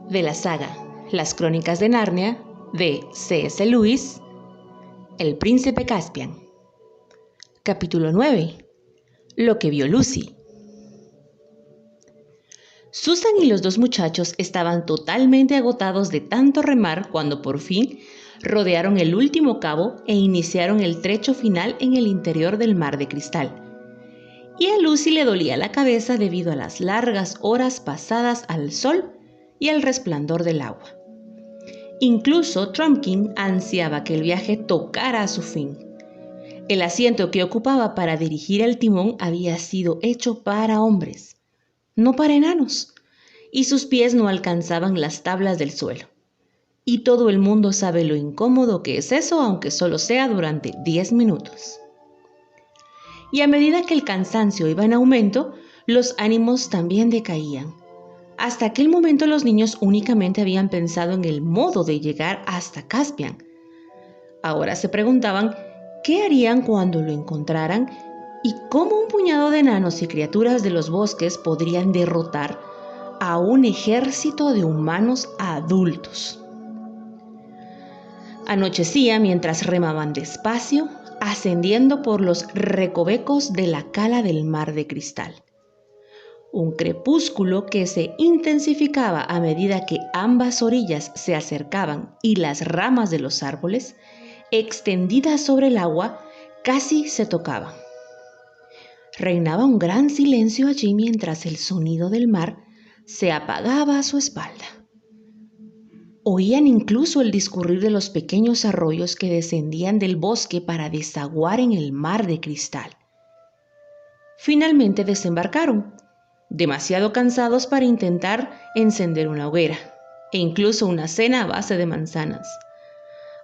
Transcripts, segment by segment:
de la saga Las Crónicas de Narnia de C.S. Lewis, El Príncipe Caspian. Capítulo 9. Lo que vio Lucy. Susan y los dos muchachos estaban totalmente agotados de tanto remar cuando por fin rodearon el último cabo e iniciaron el trecho final en el interior del mar de cristal. Y a Lucy le dolía la cabeza debido a las largas horas pasadas al sol y al resplandor del agua. Incluso Trumpkin ansiaba que el viaje tocara a su fin. El asiento que ocupaba para dirigir el timón había sido hecho para hombres, no para enanos, y sus pies no alcanzaban las tablas del suelo. Y todo el mundo sabe lo incómodo que es eso, aunque solo sea durante 10 minutos. Y a medida que el cansancio iba en aumento, los ánimos también decaían. Hasta aquel momento los niños únicamente habían pensado en el modo de llegar hasta Caspian. Ahora se preguntaban qué harían cuando lo encontraran y cómo un puñado de enanos y criaturas de los bosques podrían derrotar a un ejército de humanos adultos. Anochecía mientras remaban despacio, ascendiendo por los recovecos de la cala del mar de cristal. Un crepúsculo que se intensificaba a medida que ambas orillas se acercaban y las ramas de los árboles, extendidas sobre el agua, casi se tocaban. Reinaba un gran silencio allí mientras el sonido del mar se apagaba a su espalda. Oían incluso el discurrir de los pequeños arroyos que descendían del bosque para desaguar en el mar de cristal. Finalmente desembarcaron, demasiado cansados para intentar encender una hoguera e incluso una cena a base de manzanas,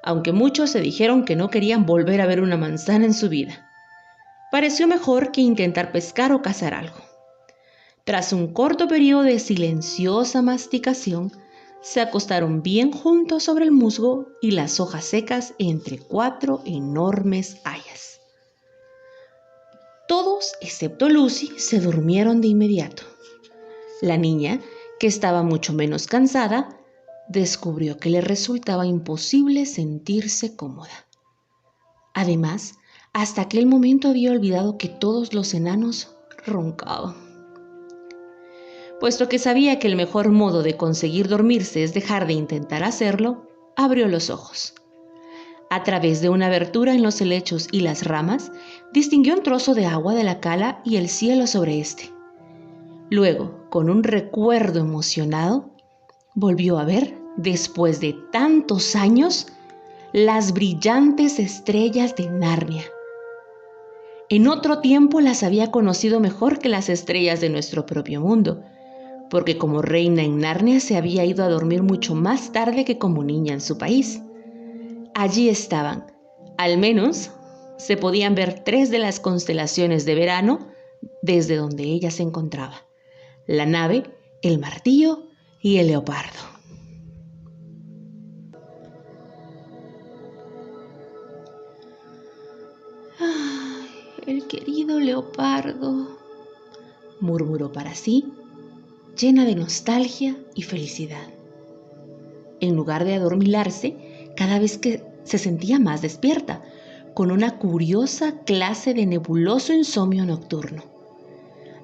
aunque muchos se dijeron que no querían volver a ver una manzana en su vida. Pareció mejor que intentar pescar o cazar algo. Tras un corto periodo de silenciosa masticación, se acostaron bien juntos sobre el musgo y las hojas secas entre 4 enormes hayas. Todos, excepto Lucy, se durmieron de inmediato. La niña, que estaba mucho menos cansada, descubrió que le resultaba imposible sentirse cómoda. Además, hasta aquel momento había olvidado que todos los enanos roncaban. Puesto que sabía que el mejor modo de conseguir dormirse es dejar de intentar hacerlo, abrió los ojos. A través de una abertura en los helechos y las ramas, distinguió un trozo de agua de la cala y el cielo sobre éste. Luego, con un recuerdo emocionado, volvió a ver, después de tantos años, las brillantes estrellas de Narnia. En otro tiempo las había conocido mejor que las estrellas de nuestro propio mundo, porque como reina en Narnia se había ido a dormir mucho más tarde que como niña en su país. Allí estaban, al menos se podían ver 3 de las constelaciones de verano desde donde ella se encontraba: la nave, el martillo y el leopardo. ¡Ay, el querido leopardo!, murmuró para sí, llena de nostalgia y felicidad. En lugar de adormilarse, cada vez que se sentía más despierta, con una curiosa clase de nebuloso insomnio nocturno.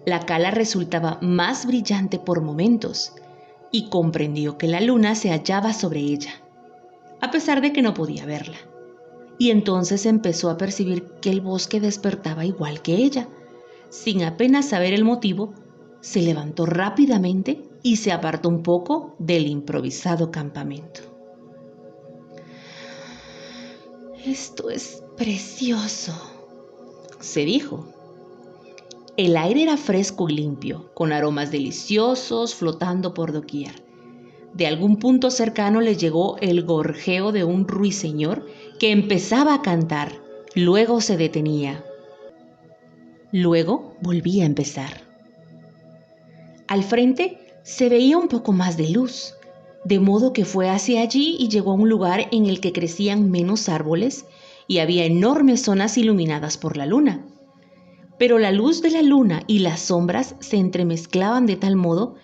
La cala resultaba más brillante por momentos y comprendió que la luna se hallaba sobre ella, a pesar de que no podía verla. Y entonces empezó a percibir que el bosque despertaba igual que ella. Sin apenas saber el motivo, se levantó rápidamente y se apartó un poco del improvisado campamento. «Esto es precioso», se dijo. El aire era fresco y limpio, con aromas deliciosos flotando por doquier. De algún punto cercano le llegó el gorjeo de un ruiseñor que empezaba a cantar, luego se detenía. Luego volvía a empezar. Al frente se veía un poco más de luz, de modo que fue hacia allí y llegó a un lugar en el que crecían menos árboles y había enormes zonas iluminadas por la luna. Pero la luz de la luna y las sombras se entremezclaban de tal modo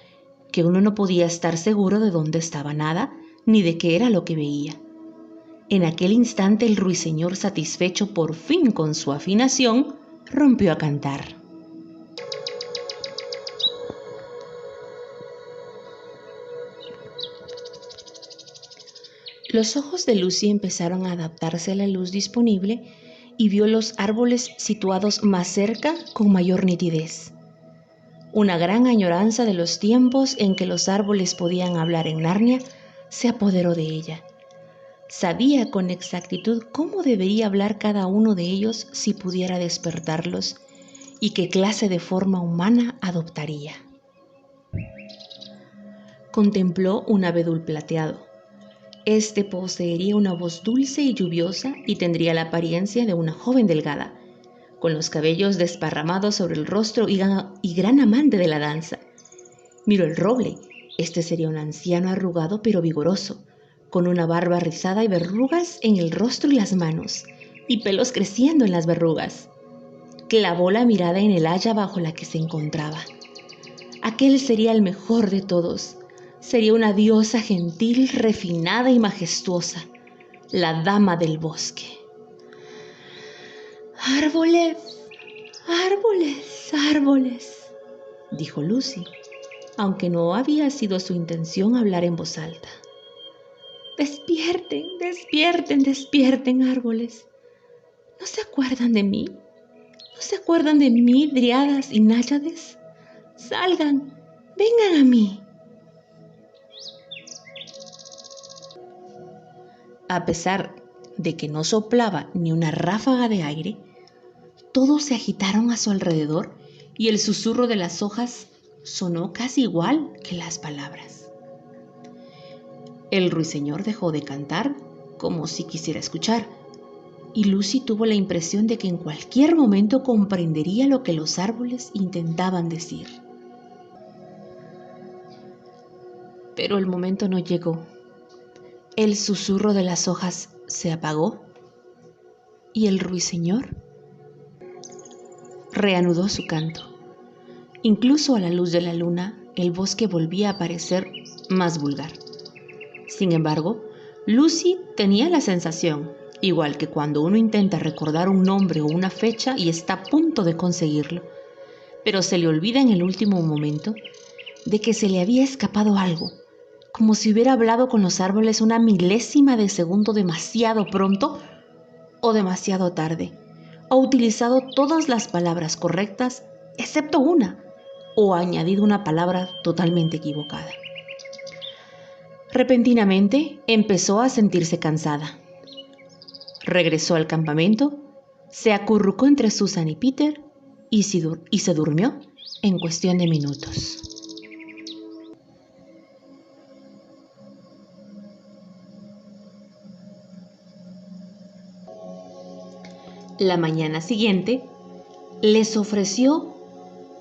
que uno no podía estar seguro de dónde estaba nada, ni de qué era lo que veía. En aquel instante el ruiseñor, satisfecho por fin con su afinación, rompió a cantar. Los ojos de Lucy empezaron a adaptarse a la luz disponible y vio los árboles situados más cerca con mayor nitidez. Una gran añoranza de los tiempos en que los árboles podían hablar en Narnia se apoderó de ella. Sabía con exactitud cómo debería hablar cada uno de ellos si pudiera despertarlos y qué clase de forma humana adoptaría. Contempló un abedul plateado. Este poseería una voz dulce y lluviosa y tendría la apariencia de una joven delgada, con los cabellos desparramados sobre el rostro y gran amante de la danza. Miró el roble. Este sería un anciano arrugado pero vigoroso, con una barba rizada y verrugas en el rostro y las manos, y pelos creciendo en las verrugas. Clavó la mirada en el haya bajo la que se encontraba. Aquel sería el mejor de todos. Sería una diosa gentil, refinada y majestuosa, la dama del bosque. «Árboles, árboles, árboles», dijo Lucy, aunque no había sido su intención hablar en voz alta. «Despierten, despierten, despierten, árboles. ¿No se acuerdan de mí? ¿No se acuerdan de mí, dríadas y náyades? Salgan, vengan a mí». A pesar de que no soplaba ni una ráfaga de aire, todos se agitaron a su alrededor y el susurro de las hojas sonó casi igual que las palabras. El ruiseñor dejó de cantar como si quisiera escuchar, y Lucy tuvo la impresión de que en cualquier momento comprendería lo que los árboles intentaban decir. Pero el momento no llegó. El susurro de las hojas se apagó y el ruiseñor reanudó su canto. Incluso a la luz de la luna, el bosque volvía a parecer más vulgar. Sin embargo, Lucy tenía la sensación, igual que cuando uno intenta recordar un nombre o una fecha y está a punto de conseguirlo, pero se le olvida en el último momento, de que se le había escapado algo, como si hubiera hablado con los árboles una milésima de segundo demasiado pronto o demasiado tarde, o utilizado todas las palabras correctas excepto una, o añadido una palabra totalmente equivocada. Repentinamente empezó a sentirse cansada. Regresó al campamento, se acurrucó entre Susan y Peter y se durmió en cuestión de minutos. La mañana siguiente les ofreció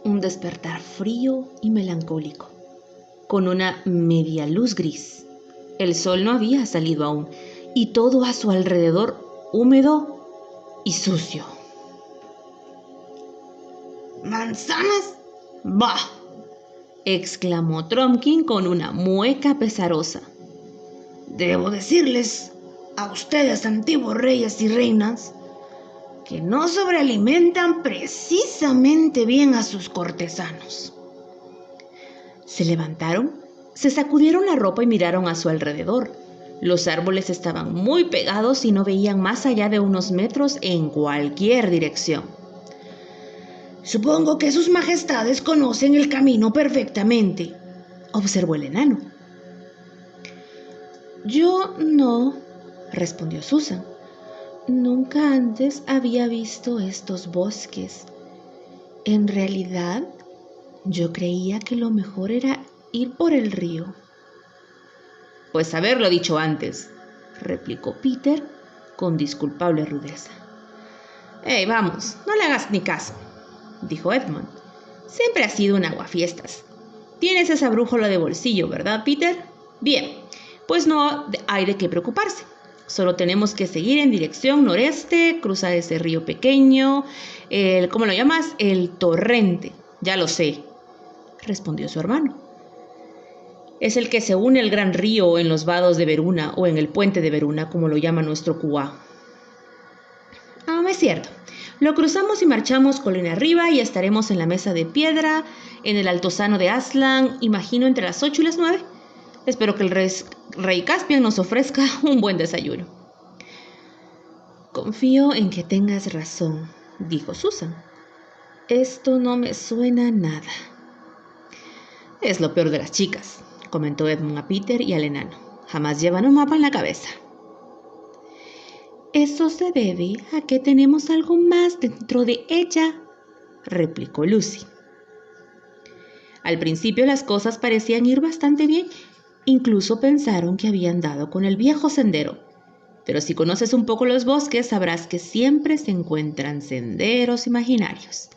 un despertar frío y melancólico, con una media luz gris. El sol no había salido aún, y todo a su alrededor húmedo y sucio. «¿Manzanas? ¡Bah!», exclamó Trumpkin con una mueca pesarosa. «Debo decirles a ustedes, antiguos reyes y reinas, que no sobrealimentan precisamente bien a sus cortesanos». Se levantaron, se sacudieron la ropa y miraron a su alrededor. Los árboles estaban muy pegados y no veían más allá de unos metros en cualquier dirección. «Supongo que sus majestades conocen el camino perfectamente», observó el enano. «Yo no», respondió Susan. «Nunca antes había visto estos bosques. En realidad, yo creía que lo mejor era ir por el río». «Pues haberlo dicho antes», replicó Peter con disculpable rudeza. Vamos, no le hagas ni caso», dijo Edmund. «Siempre ha sido un aguafiestas. Tienes esa brújula de bolsillo, ¿verdad, Peter? Bien, pues no hay de qué preocuparse. Solo tenemos que seguir en dirección noreste, cruzar ese río pequeño, ¿cómo lo llamas? El torrente». «Ya lo sé», respondió su hermano. Es el que se une al gran río en los vados de Veruna o en el puente de Veruna, como lo llama nuestro Cuá. Es cierto. Lo cruzamos y marchamos colina arriba y estaremos en la mesa de piedra, en el altozano de Aslan, imagino entre las 8 y las 9. Espero que el rey Caspian nos ofrezca un buen desayuno. Confío en que tengas razón, dijo Susan. Esto no me suena nada. Es lo peor de las chicas, comentó Edmund a Peter y al enano. Jamás llevan un mapa en la cabeza. Eso se debe a que tenemos algo más dentro de ella, replicó Lucy. Al principio las cosas parecían ir bastante bien. Incluso pensaron que habían dado con el viejo sendero. Pero si conoces un poco los bosques, sabrás que siempre se encuentran senderos imaginarios.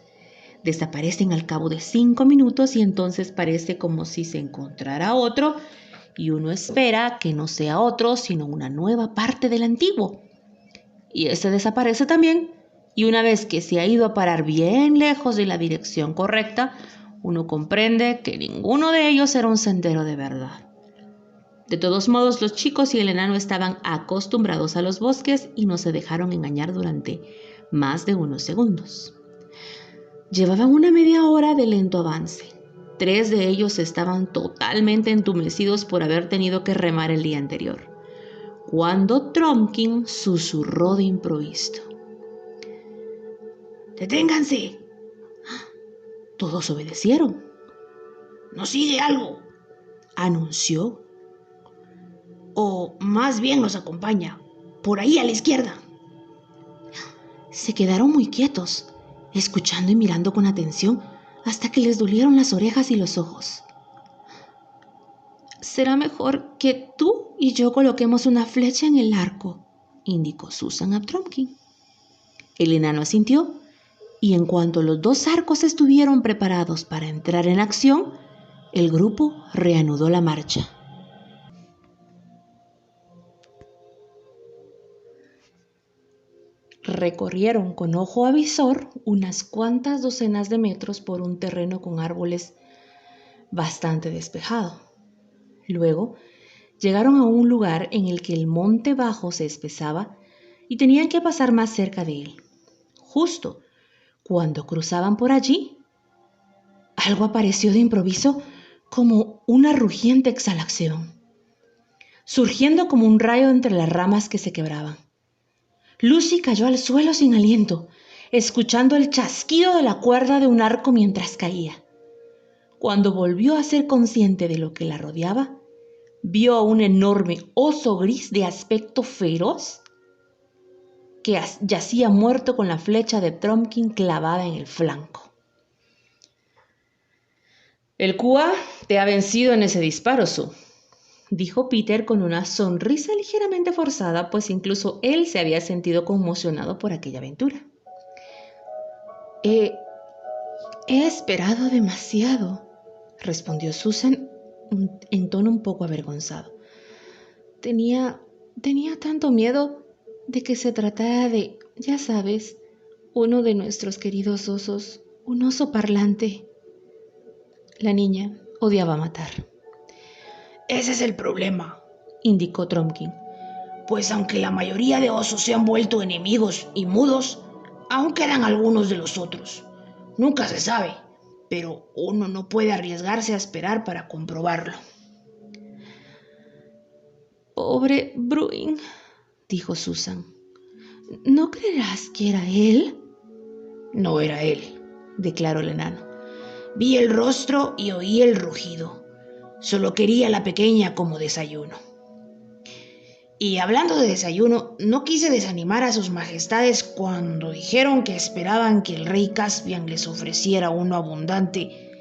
Desaparecen al cabo de 5 minutos y entonces parece como si se encontrara otro y uno espera que no sea otro sino una nueva parte del antiguo. Y ese desaparece también, y una vez que se ha ido a parar bien lejos de la dirección correcta, uno comprende que ninguno de ellos era un sendero de verdad. De todos modos, los chicos y el enano estaban acostumbrados a los bosques y no se dejaron engañar durante más de unos segundos. Llevaban una media hora de lento avance. 3 de ellos estaban totalmente entumecidos por haber tenido que remar el día anterior, cuando Trumpkin susurró de improviso. ¡Deténganse! Todos obedecieron. ¡Nos sigue algo!, anunció. O más bien nos acompaña, por ahí a la izquierda. Se quedaron muy quietos, escuchando y mirando con atención hasta que les dolieron las orejas y los ojos. Será mejor que tú y yo coloquemos una flecha en el arco, indicó Susan a Trumpkin. El enano asintió, y en cuanto los 2 arcos estuvieron preparados para entrar en acción, el grupo reanudó la marcha. Recorrieron con ojo avisor unas cuantas docenas de metros por un terreno con árboles bastante despejado. Luego llegaron a un lugar en el que el monte bajo se espesaba y tenían que pasar más cerca de él. Justo cuando cruzaban por allí, algo apareció de improviso como una rugiente exhalación, surgiendo como un rayo entre las ramas que se quebraban. Lucy cayó al suelo sin aliento, escuchando el chasquido de la cuerda de un arco mientras caía. Cuando volvió a ser consciente de lo que la rodeaba, vio a un enorme oso gris de aspecto feroz que yacía muerto con la flecha de Trumpkin clavada en el flanco. El Cuá te ha vencido en ese disparo, Sue, dijo Peter con una sonrisa ligeramente forzada, pues incluso él se había sentido conmocionado por aquella aventura. He esperado demasiado, respondió Susan en tono un poco avergonzado. Tenía tanto miedo de que se tratara de, ya sabes, uno de nuestros queridos osos, un oso parlante. La niña odiaba matar. Ese es el problema, indicó Trumpkin. Pues aunque la mayoría de osos se han vuelto enemigos y mudos, aún quedan algunos de los otros. Nunca se sabe, pero uno no puede arriesgarse a esperar para comprobarlo. Pobre Bruin, dijo Susan. ¿No creerás que era él? No era él, declaró el enano. Vi el rostro y oí el rugido. Solo quería a la pequeña como desayuno. Y hablando de desayuno, no quise desanimar a sus majestades cuando dijeron que esperaban que el rey Caspian les ofreciera uno abundante,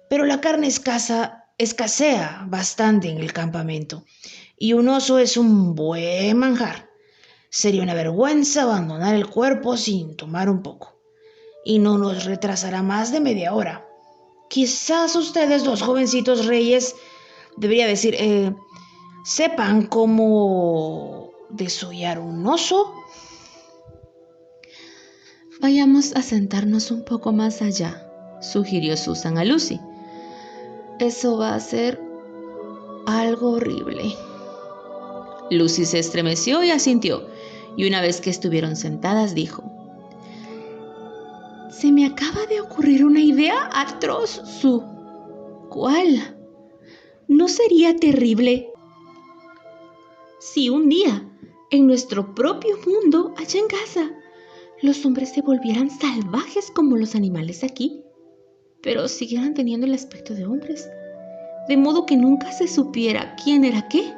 pero la carne escasea bastante en el campamento, y un oso es un buen manjar. Sería una vergüenza abandonar el cuerpo sin tomar un poco, y no nos retrasará más de media hora. Quizás ustedes, los jovencitos reyes, debería decir, sepan cómo desollar un oso. Vayamos a sentarnos un poco más allá, sugirió Susan a Lucy. Eso va a ser algo horrible. Lucy se estremeció y asintió, y una vez que estuvieron sentadas dijo: Se me acaba de ocurrir una idea atroz, Sue. ¿Cuál? ¿No sería terrible si un día, en nuestro propio mundo, allá en casa, los hombres se volvieran salvajes como los animales aquí, pero siguieran teniendo el aspecto de hombres, de modo que nunca se supiera quién era qué?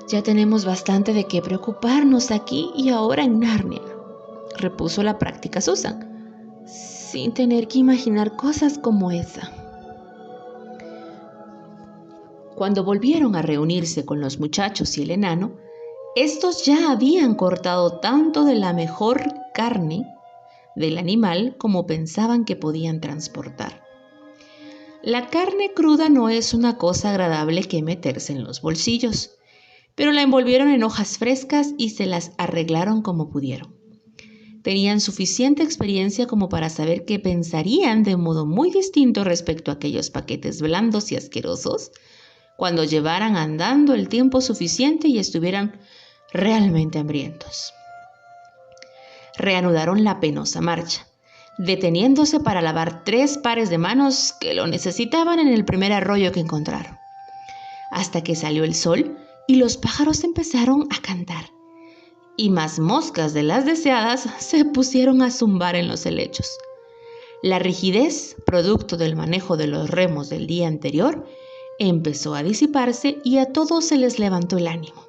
Ya tenemos bastante de qué preocuparnos aquí y ahora en Narnia, repuso la práctica Susan, sin tener que imaginar cosas como esa. Cuando volvieron a reunirse con los muchachos y el enano, estos ya habían cortado tanto de la mejor carne del animal como pensaban que podían transportar. La carne cruda no es una cosa agradable que meterse en los bolsillos, pero la envolvieron en hojas frescas y se las arreglaron como pudieron. Tenían suficiente experiencia como para saber que pensarían de modo muy distinto respecto a aquellos paquetes blandos y asquerosos cuando llevaran andando el tiempo suficiente y estuvieran realmente hambrientos. Reanudaron la penosa marcha, deteniéndose para lavar 3 pares de manos que lo necesitaban en el primer arroyo que encontraron, hasta que salió el sol y los pájaros empezaron a cantar, y más moscas de las deseadas se pusieron a zumbar en los helechos. La rigidez, producto del manejo de los remos del día anterior, empezó a disiparse y a todos se les levantó el ánimo.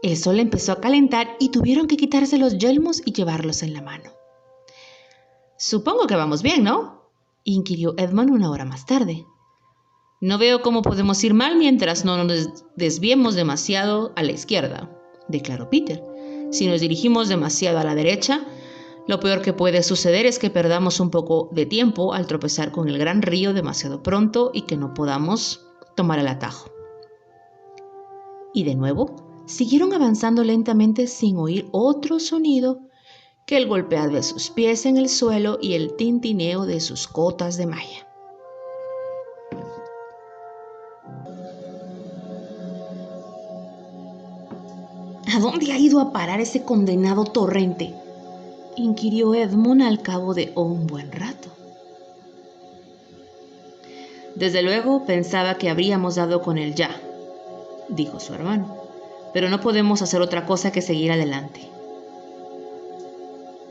El sol empezó a calentar y tuvieron que quitarse los yelmos y llevarlos en la mano. «Supongo que vamos bien, ¿no?», inquirió Edmund una hora más tarde. «No veo cómo podemos ir mal mientras no nos desviemos demasiado a la izquierda», declaró Peter. «Si nos dirigimos demasiado a la derecha, lo peor que puede suceder es que perdamos un poco de tiempo al tropezar con el gran río demasiado pronto y que no podamos tomar el atajo». Y de nuevo, siguieron avanzando lentamente sin oír otro sonido que el golpear de sus pies en el suelo y el tintineo de sus cotas de malla. «¿A dónde ha ido a parar ese condenado torrente?», inquirió Edmund al cabo de un buen rato. «Desde luego pensaba que habríamos dado con él ya», dijo su hermano, «pero no podemos hacer otra cosa que seguir adelante».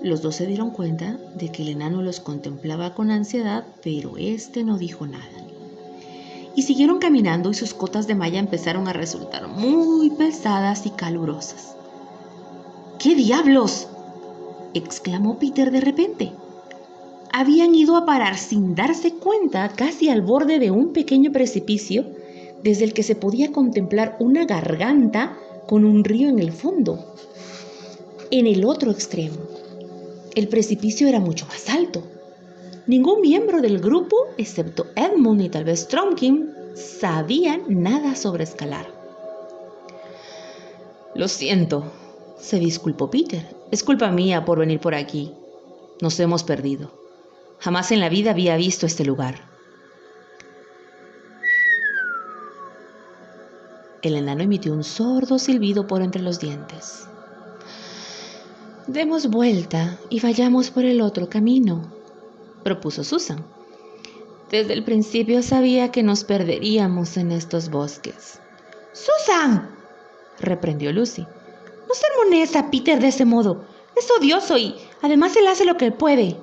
Los dos se dieron cuenta de que el enano los contemplaba con ansiedad, pero éste no dijo nada. Y siguieron caminando y sus cotas de malla empezaron a resultar muy pesadas y calurosas. «¿Qué diablos?», exclamó Peter de repente. Habían ido a parar sin darse cuenta casi al borde de un pequeño precipicio desde el que se podía contemplar una garganta con un río en el fondo. En el otro extremo, el precipicio era mucho más alto. Ningún miembro del grupo, excepto Edmund y tal vez Trumpkin, sabían nada sobre escalar. «Lo siento», se disculpó Peter. «Es culpa mía por venir por aquí. Nos hemos perdido. Jamás en la vida había visto este lugar». El enano emitió un sordo silbido por entre los dientes. «Demos vuelta y vayamos por el otro camino», propuso Susan. «Desde el principio sabía que nos perderíamos en estos bosques». «¡Susan!», reprendió Lucy. «No sermonees a Peter de ese modo. Es odioso y, además, él hace lo que puede».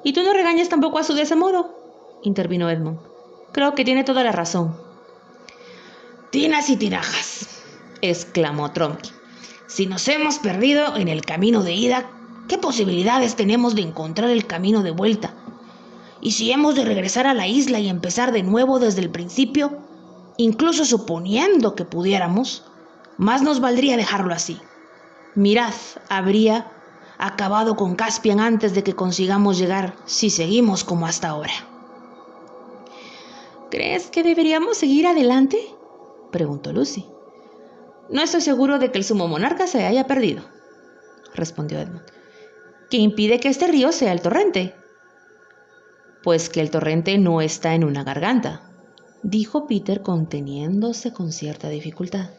«Y tú no regañes tampoco a Sue de ese modo», intervino Edmund. «Creo que tiene toda la razón». «Tinas y tinajas», exclamó Trumpkin. «Si nos hemos perdido en el camino de ida, ¿qué posibilidades tenemos de encontrar el camino de vuelta? Y si hemos de regresar a la isla y empezar de nuevo desde el principio, incluso suponiendo que pudiéramos, más nos valdría dejarlo así. Mirad, habría acabado con Caspian antes de que consigamos llegar si seguimos como hasta ahora». «¿Crees que deberíamos seguir adelante?», preguntó Lucy. «No estoy seguro de que el sumo monarca se haya perdido», respondió Edmund. «¿Qué impide que este río sea el torrente?» «Pues que el torrente no está en una garganta», dijo Peter conteniéndose con cierta dificultad.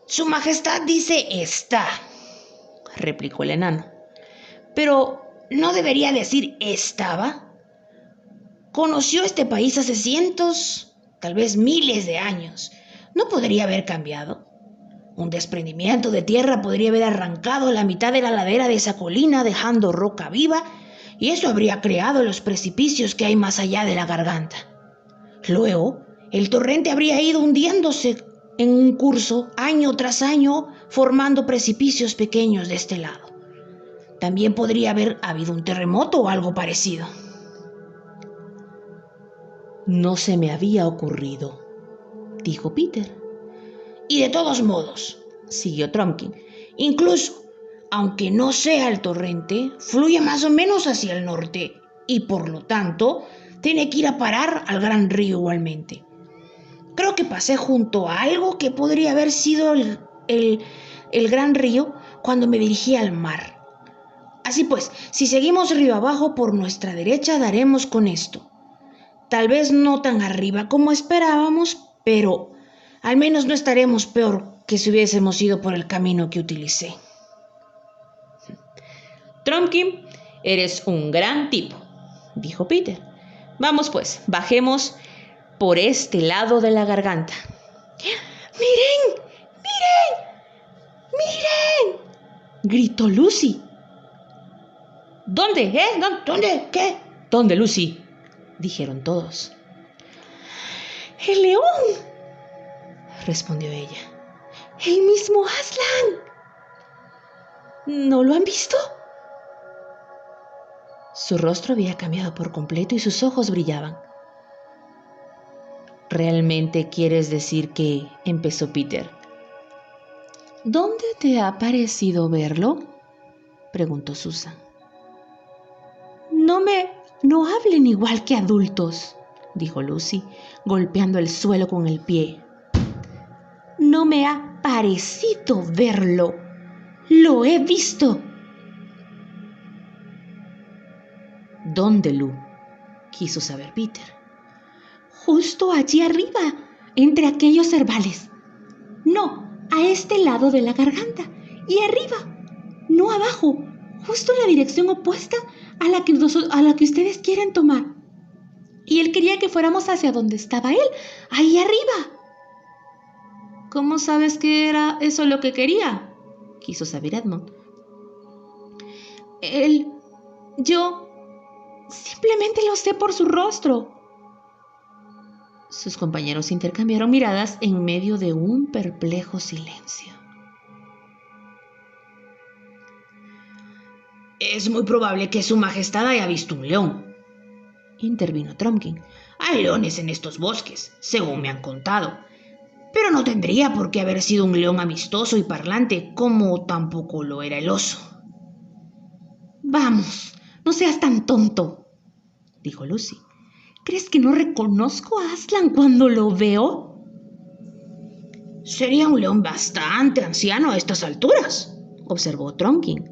Su Majestad dice está, replicó el enano. pero ¿no debería decir estaba? Conoció este país hace cientos, tal vez miles de años. ¿No podría haber cambiado? Un desprendimiento de tierra podría haber arrancado la mitad de la ladera de esa colina dejando roca viva, y eso habría creado los precipicios que hay más allá de la garganta. Luego, el torrente habría ido hundiéndose en un curso año tras año, formando precipicios pequeños de este lado. También podría haber habido un terremoto o algo parecido. No se me había ocurrido, dijo Peter. Y de todos modos, Siguió Trumpkin, incluso, aunque no sea el torrente, fluye más o menos hacia el norte y por lo tanto tiene que ir a parar al gran río igualmente. Creo que pasé junto a algo que podría haber sido el gran río cuando me dirigí al mar. Así pues, si seguimos río abajo por nuestra derecha daremos con esto. Tal vez no tan arriba como esperábamos, pero al menos no estaremos peor que si hubiésemos ido por el camino que utilicé. Trumpkin, eres un gran tipo, dijo Peter. Vamos pues, bajemos por este lado de la garganta. ¡Miren! ¡Miren! ¡Miren!, gritó Lucy. ¿Dónde? ¿Dónde? ¿Qué? ¿Dónde, Lucy?, dijeron todos. ¡El león!, respondió ella. ¡El mismo Aslan! ¿No lo han visto? Su rostro había cambiado por completo y sus ojos brillaban. ¿Realmente quieres decir que...? empezó Peter. ¿Dónde te ha parecido verlo?, preguntó Susan. No hablen igual que adultos, dijo Lucy, golpeando el suelo con el pie. No me ha parecido verlo. Lo he visto. ¿Dónde, Lu?, quiso saber Peter. Justo allí arriba, entre aquellos cervales. No, a este lado de la garganta. Y arriba, no abajo, justo en la dirección opuesta a la que ustedes quieren tomar. Y él quería que fuéramos hacia donde estaba él, ahí arriba. ¿Cómo sabes que era eso lo que quería?, quiso saber Edmund. Yo simplemente lo sé por su rostro. Sus compañeros intercambiaron miradas en medio de un perplejo silencio. Es muy probable que su majestad haya visto un león, intervino Trumpkin. Hay leones en estos bosques, según me han contado. Pero no tendría por qué haber sido un león amistoso y parlante, como tampoco lo era el oso. Vamos, no seas tan tonto, dijo Lucy. ¿Crees que no reconozco a Aslan cuando lo veo? Sería un león bastante anciano a estas alturas, observó Trumpkin.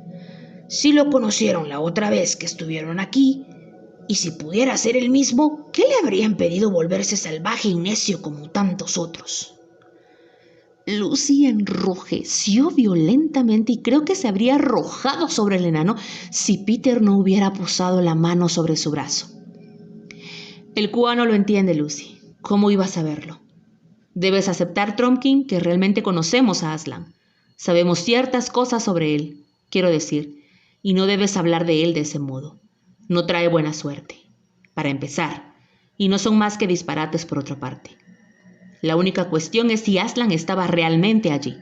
Si lo conocieron la otra vez que estuvieron aquí, y si pudiera ser el mismo, ¿qué le habría impedido volverse salvaje y necio como tantos otros? Lucy enrojeció violentamente y creo que se habría arrojado sobre el enano si Peter no hubiera posado la mano sobre su brazo. El cubano lo entiende, Lucy. ¿Cómo ibas a saberlo? Debes aceptar, Trumpkin, que realmente conocemos a Aslan. Sabemos ciertas cosas sobre él, quiero decir, y no debes hablar de él de ese modo. No trae buena suerte, para empezar, y no son más que disparates por otra parte. La única cuestión es si Aslan estaba realmente allí.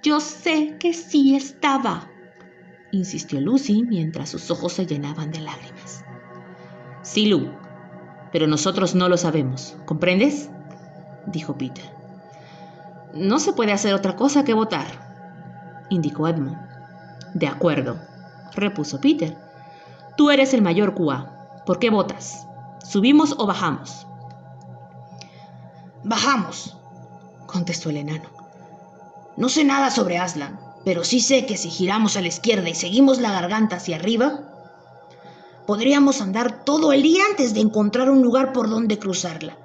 Yo sé que sí estaba, insistió Lucy mientras sus ojos se llenaban de lágrimas. Sí, Lu, pero nosotros no lo sabemos, ¿comprendes?, dijo Peter. No se puede hacer otra cosa que votar, indicó Edmund. De acuerdo, repuso Peter. Tú eres el mayor Kua. ¿Por qué votas? ¿Subimos o bajamos? Bajamos, contestó el enano. No sé nada sobre Aslan, pero sí sé que si giramos a la izquierda y seguimos la garganta hacia arriba... Podríamos andar todo el día antes de encontrar un lugar por donde cruzarla.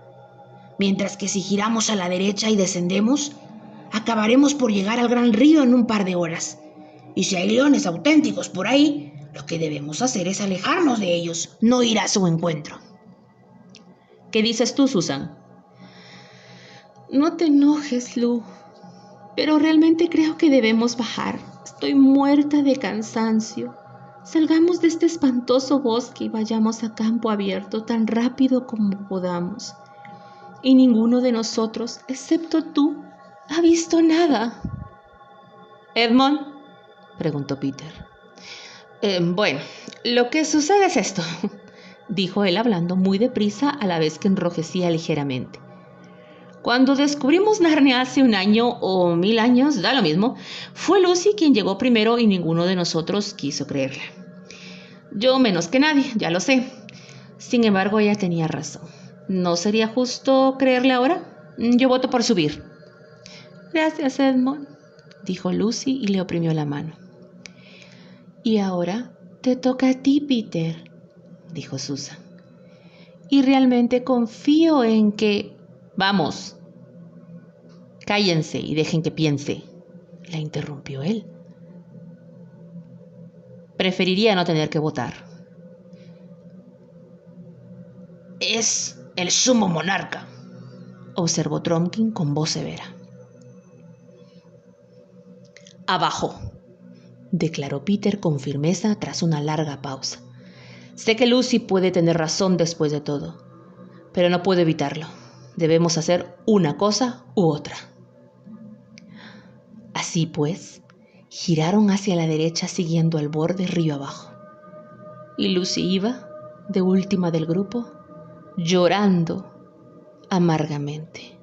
Mientras que si giramos a la derecha y descendemos, acabaremos por llegar al gran río en un par de horas. Y si hay leones auténticos por ahí, lo que debemos hacer es alejarnos de ellos, no ir a su encuentro. ¿Qué dices tú, Susan? No te enojes, Lu, pero realmente creo que debemos bajar. Estoy muerta de cansancio. Salgamos de este espantoso bosque y vayamos a campo abierto tan rápido como podamos. Y ninguno de nosotros, excepto tú, ha visto nada. ¿Edmond?, preguntó Peter. Bueno, lo que sucede es esto, dijo él hablando muy deprisa a la vez que enrojecía ligeramente. Cuando descubrimos Narnia hace 1 año o 1000 años, da lo mismo, fue Lucy quien llegó primero y ninguno de nosotros quiso creerla. Yo menos que nadie, ya lo sé. Sin embargo, ella tenía razón. ¿No sería justo creerle ahora? Yo voto por subir. Gracias, Edmond, dijo Lucy y le oprimió la mano. Y ahora te toca a ti, Peter, dijo Susan. Y realmente confío en que... Vamos. Cállense y dejen que piense, la interrumpió él. Preferiría no tener que votar. Es el sumo monarca, observó Trumpkin con voz severa. Abajo, declaró Peter con firmeza tras una larga pausa. Sé que Lucy puede tener razón después de todo, pero no puedo evitarlo. Debemos hacer una cosa u otra. Así pues, giraron hacia la derecha siguiendo al borde río abajo. Y Lucy iba, de última del grupo, llorando amargamente.